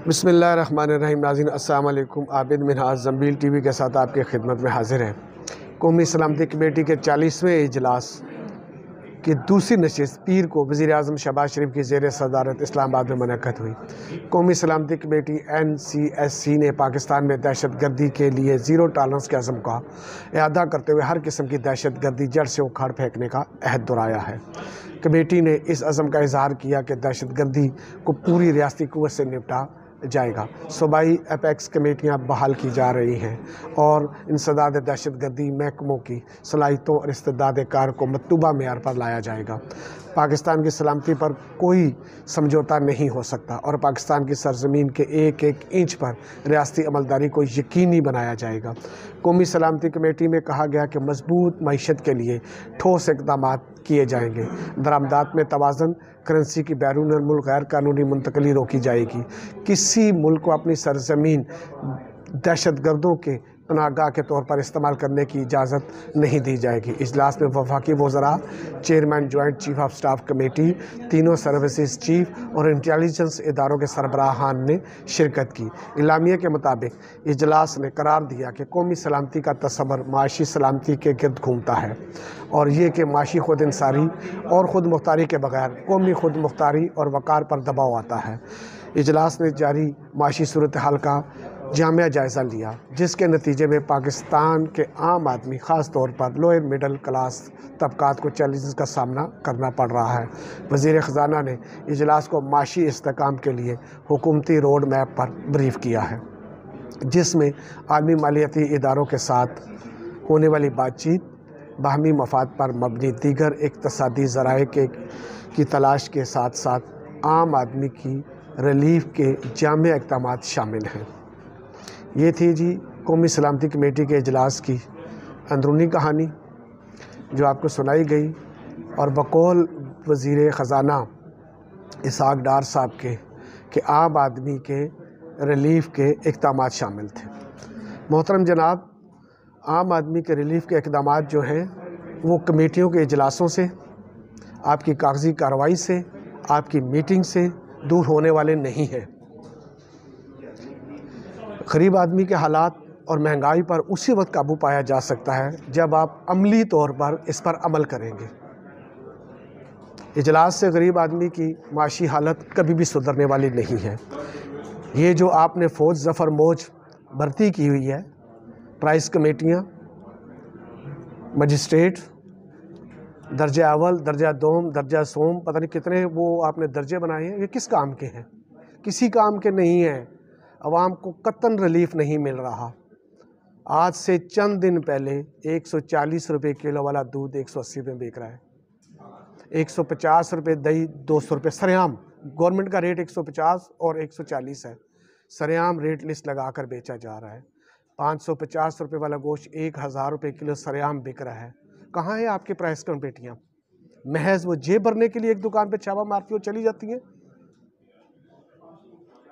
बिस्मिल्लाहिर्रहमानिर्रहीम। नाज़रीन अस्सलाम वालेकुम। आबिद मिनहाज ज़ंबील टीवी के साथ आपके खिदमत में हाजिर है। कौमी सलामती कमेटी के 40वें इजलास की दूसरी नशिस्त पीर को वज़ीर आज़म शहबाज शरीफ की ज़ेर सदारत इस्लामाबाद में मुनक़्क़द हुई। कौमी सलामती कमेटी NCSC ने पाकिस्तान में दहशत गर्दी के लिए ज़ीरो टॉलरेंस के अज़म का इआदा करते हुए हर किस्म की दहशत गर्दी जड़ से उखाड़ फेंकने का अहद दोहराया है। कमेटी ने इस अज़म का इजहार किया कि दहशत गर्दी को पूरी रियासती क़ुव्वत से निपटा जाएगा। सूबाई एपेक्स कमेटियाँ बहाल की जा रही हैं और इंसदाद दहशत गर्दी महकमों की सलाहियतों और इस्तेदाद कार को मतलूबा मेयार पर लाया जाएगा। पाकिस्तान की सलामती पर कोई समझौता नहीं हो सकता और पाकिस्तान की सरजमीन के एक एक इंच पर रियासती अमलदारी को यकीनी बनाया जाएगा। कौमी सलामती कमेटी में कहा गया कि मजबूत मईशत के लिए ठोस इक़दाम किए जाएंगे। दरामदात में तवाज़न, करेंसी की बैरून मुल्क गैर कानूनी मुंतकली रोकी जाएगी। किसी मुल्क को अपनी सरजमीन दहशत गर्दों के पनाहगाह के तौर पर इस्तेमाल करने की इजाज़त नहीं दी जाएगी। इजलास में वफाकी वज़रा, chairman joint chief of staff committee, तीनों सर्विसेज चीफ और इंटेलिजेंस इदारों के सरबराहान ने शिरकत की। इलामिया के मुताबिक इजलास ने करार दिया कि कौमी सलामती का तस्वर माशी सलामती के गिर्द घूमता है और ये कि माशी खुद इंसारी और ख़ुद मुख्तारी के बगैर कौमी खुद मुख्तारी और वक़ार पर दबाव आता है। इजलास ने जारी माशी सूरत हाल का जामिया जायज़ा लिया, जिसके नतीजे में पाकिस्तान के आम आदमी ख़ास तौर पर लोअर मिडल क्लास तबकात को चैलेंजेस का सामना करना पड़ रहा है। वज़ीर ख़ज़ाना ने इजलास को माशी इस्तेहकाम के लिए हुकूमती रोड मैप पर ब्रीफ किया है, जिसमें आलमी मालियाती इदारों के साथ होने वाली बातचीत, बाहमी मफाद पर मबनी दीगर इक़्तिसादी ज़राए की तलाश के साथ साथ आम आदमी की रिलीफ के जामिया इक़दामात शामिल हैं। ये थी जी कौमी सलामती कमेटी के इजलास की अंदरूनी कहानी जो आपको सुनाई गई और बकौल वज़ीर ख़ज़ाना इसहाक़ डार साहब के कि आम आदमी के रिलीफ के इक़दामात शामिल थे। मोहतरम जनाब, आम आदमी के रिलीफ के इक़दामात जो हैं वो कमेटियों के इजलासों से, आपकी कागज़ी कार्रवाई से, आपकी मीटिंग से दूर होने वाले नहीं हैं। गरीब आदमी के हालात और महंगाई पर उसी वक्त काबू पाया जा सकता है जब आप अमली तौर पर इस पर अमल करेंगे। इजलास से गरीब आदमी की माशी हालत कभी भी सुधरने वाली नहीं है। ये जो आपने फ़ौज ज़फ़र मौज भर्ती की हुई है, प्राइस कमेटियाँ, मजिस्ट्रेट, दर्जा अव्वल, दर्जा दोम, दर्जा सोम, पता नहीं कितने वो आपने दर्जे बनाए हैं, ये किस काम के हैं? किसी काम के नहीं हैं। अवाम को कतन रिलीफ नहीं मिल रहा। आज से चंद दिन पहले 140 रुपये किलो वाला दूध 180 में बिक रहा है, 150 रुपये दही, 200 रुपये सरेआम। गवर्नमेंट का रेट 150 और 140 है, सरेआम रेट लिस्ट लगा कर बेचा जा रहा है। 550 रुपये वाला गोश्त 1000 रुपये किलो सरेआम बिक रहा है। कहाँ है आपकी प्राइस कमेटियाँ? महज वो जेब भरने के लिए एक दुकान पे छापा मारती हो चली जाती हैं।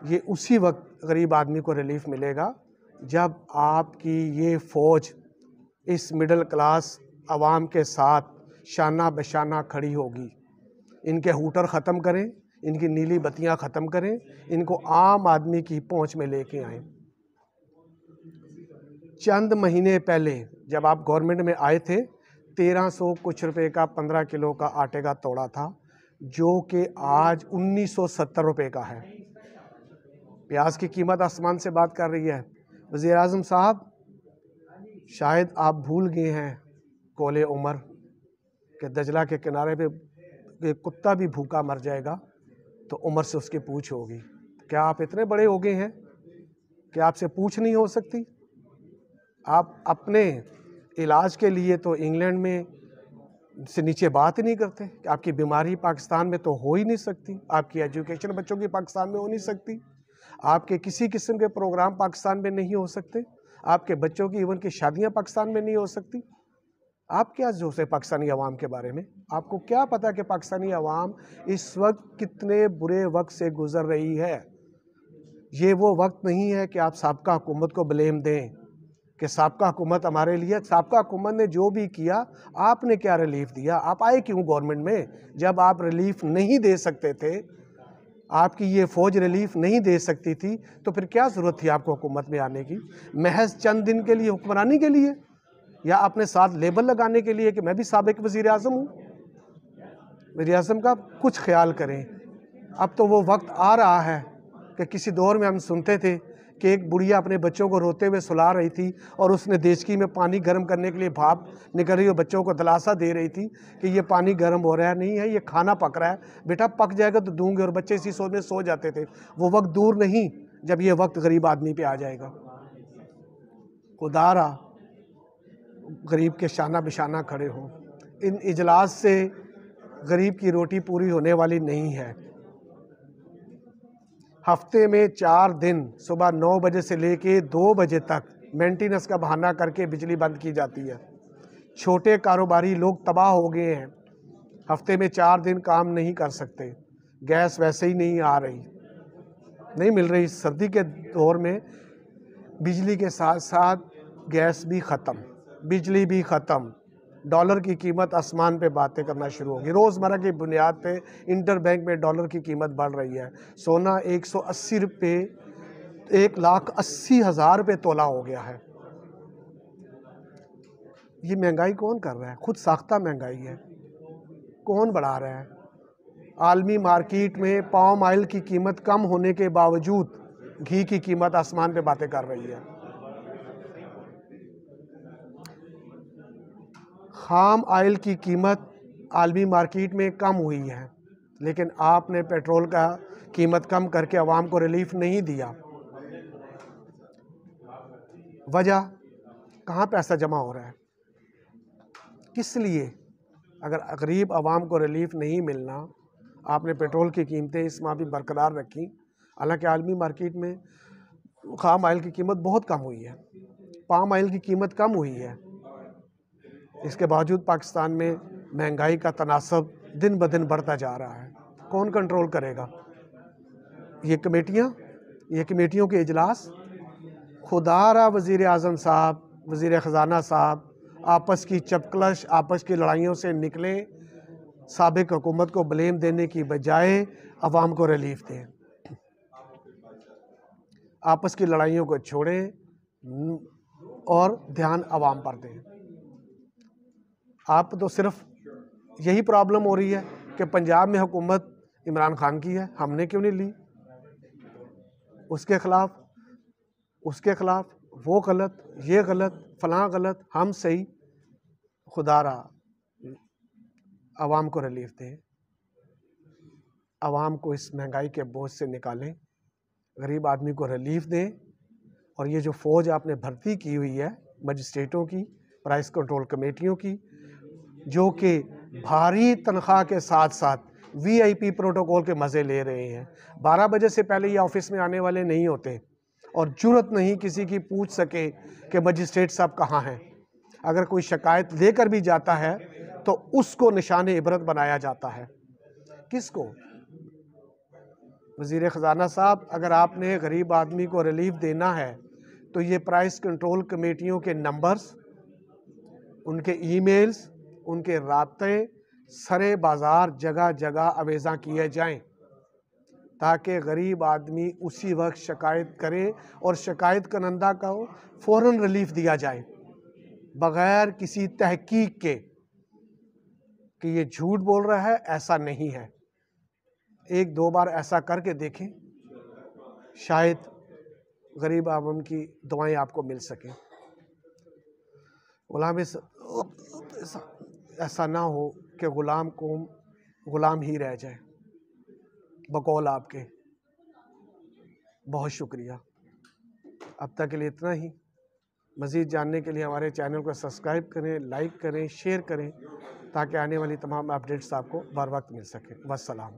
ये उसी वक्त गरीब आदमी को रिलीफ मिलेगा जब आपकी ये फ़ौज इस मिडिल क्लास आवाम के साथ शाना बशाना खड़ी होगी। इनके हूटर ख़त्म करें, इनकी नीली बत्तियां ख़त्म करें, इनको आम आदमी की पहुंच में लेके आएँ। चंद महीने पहले जब आप गवर्नमेंट में आए थे, 1300 कुछ रुपए का 15 किलो का आटे का तोड़ा था, जो कि आज 1970 रुपये का है। प्याज की कीमत आसमान से बात कर रही है। वज़ीर आज़म साहब, शायद आप भूल गए हैं कौले उमर के दजला के किनारे पे कुत्ता भी भूखा मर जाएगा तो उमर से उसकी पूछ होगी। क्या आप इतने बड़े हो गए हैं कि आपसे पूछ नहीं हो सकती? आप अपने इलाज के लिए तो इंग्लैंड में से नीचे बात ही नहीं करते कि आपकी बीमारी पाकिस्तान में तो हो ही नहीं सकती, आपकी एजुकेशन बच्चों की पाकिस्तान में हो नहीं सकती, आपके किसी किस्म के प्रोग्राम पाकिस्तान में नहीं हो सकते, आपके बच्चों की इवन की शादियां पाकिस्तान में नहीं हो सकती। आप क्या जोश है पाकिस्तानी अवाम के बारे में? आपको क्या पता कि पाकिस्तानी अवाम इस वक्त कितने बुरे वक्त से गुजर रही है? ये वो वक्त नहीं है कि आप साबका हुकूमत को ब्लेम दें कि साबका हुकूमत हमारे लिए, साबका हुकूमत ने जो भी किया, आपने क्या रिलीफ दिया? आप आए क्यों गवर्नमेंट में जब आप रिलीफ नहीं दे सकते थे? आपकी ये फ़ौज रिलीफ नहीं दे सकती थी तो फिर क्या ज़रूरत थी आपको हुकूमत में आने की? महज चंद दिन के लिए हुक्मरानी के लिए, या अपने साथ लेबल लगाने के लिए कि मैं भी साबिक वज़ीर आज़म हूँ? वज़ीर आज़म का कुछ ख्याल करें। अब तो वो वक्त आ रहा है कि किसी दौर में हम सुनते थे कि एक बुढ़िया अपने बच्चों को रोते हुए सुला रही थी और उसने देचकी में पानी गर्म करने के लिए भाप निकल रही और बच्चों को दिलासा दे रही थी कि ये पानी गर्म हो रहा है, नहीं है, ये खाना पक रहा है, बेटा पक जाएगा तो दूंगे, और बच्चे इसी सोच में सो जाते थे। वो वक्त दूर नहीं जब ये वक्त गरीब आदमी पे आ जाएगा। खुदारा गरीब के शाना बिशाना खड़े हों। इन इजलास से गरीब की रोटी पूरी होने वाली नहीं है। हफ्ते में 4 दिन सुबह 9 बजे से लेके 2 बजे तक मेंटेनेंस का बहाना करके बिजली बंद की जाती है। छोटे कारोबारी लोग तबाह हो गए हैं। हफ्ते में 4 दिन काम नहीं कर सकते। गैस वैसे ही नहीं आ रही, नहीं मिल रही। सर्दी के दौर में बिजली के साथ साथ गैस भी ख़त्म, बिजली भी ख़त्म। डॉलर की कीमत आसमान पे बातें करना शुरू होगी। रोज़मर्रा की बुनियाद पे इंटर बैंक में डॉलर की कीमत बढ़ रही है। सोना 180 रुपये, 1,80,000 रुपये तोला हो गया है। ये महंगाई कौन कर रहा है? खुद साख्ता महंगाई है। कौन बढ़ा रहा है? आलमी मार्केट में पाम ऑयल की कीमत कम होने के बावजूद घी की कीमत आसमान पे बातें कर रही है। खाम ऑयल की कीमत आलमी मार्केट में कम हुई है, लेकिन आपने पेट्रोल का कीमत कम करके आवाम को रिलीफ नहीं दिया। वजह, कहाँ पैसा जमा हो रहा है, किस लिए? अगर गरीब आवाम को रिलीफ नहीं मिलना, आपने पेट्रोल की कीमतें इस माह भी बरकरार रखी। हालांकि आलमी मार्केट में खाम ऑयल की कीमत बहुत कम हुई है, पाम ऑयल की कीमत कम हुई है। इसके बावजूद पाकिस्तान में महंगाई का तनासब दिन ब दिन बढ़ता जा रहा है। कौन कंट्रोल करेगा? ये कमेटियों के इजलास। खुदारा वज़ीर आज़म साहब, वज़ीर ख़जाना साहब आपस की चपकलश, आपस की लड़ाइयों से निकलें। साबिक हुकूमत को ब्लेम देने की बजाय अवाम को रिलीफ दें। आपस की लड़ाइयों को छोड़ें और ध्यान अवाम पर दें। आप तो सिर्फ यही प्रॉब्लम हो रही है कि पंजाब में हुकूमत इमरान खान की है, हमने क्यों नहीं ली? उसके खिलाफ वो गलत, ये गलत, फलां गलत, हम सही। खुदारा आवाम को रिलीफ दें, आवाम को इस महंगाई के बोझ से निकालें, गरीब आदमी को रिलीफ दें। और ये जो फ़ौज आपने भर्ती की हुई है मजिस्ट्रेटों की, प्राइस कंट्रोल कमेटियों की, जो कि भारी तनख्वाह के साथ साथ VIP प्रोटोकॉल के मज़े ले रहे हैं। 12 बजे से पहले ये ऑफिस में आने वाले नहीं होते और जुर्रत नहीं किसी की पूछ सके कि मजिस्ट्रेट साहब कहाँ हैं। अगर कोई शिकायत लेकर भी जाता है तो उसको निशान इबरत बनाया जाता है। किसको? वज़ीर ख़जाना साहब, अगर आपने गरीब आदमी को रिलीफ देना है तो ये प्राइस कंट्रोल कमेटियों के नंबर्स, उनके ईमेल्स, उनके राब्ते सरे बाज़ार जगह जगह अवेज़ा किए जाएं, ताकि गरीब आदमी उसी वक्त शिकायत करे और शिकायत करंदा को फ़ौरन रिलीफ दिया जाए, बग़ैर किसी तहकीक के कि ये झूठ बोल रहा है। ऐसा नहीं है। 1-2 बार ऐसा करके देखें, शायद गरीब आवाम की दुआएं आपको मिल सकें। गुलाम ऐसा ना हो कि गुलाम कौम गुलाम ही रह जाए। बकौल आपके बहुत शुक्रिया। अब तक के लिए इतना ही। मज़ीद जानने के लिए हमारे चैनल को सब्सक्राइब करें, लाइक करें, शेयर करें, ताकि आने वाली तमाम अपडेट्स आपको बर वक्त मिल सकें। वस्सलाम।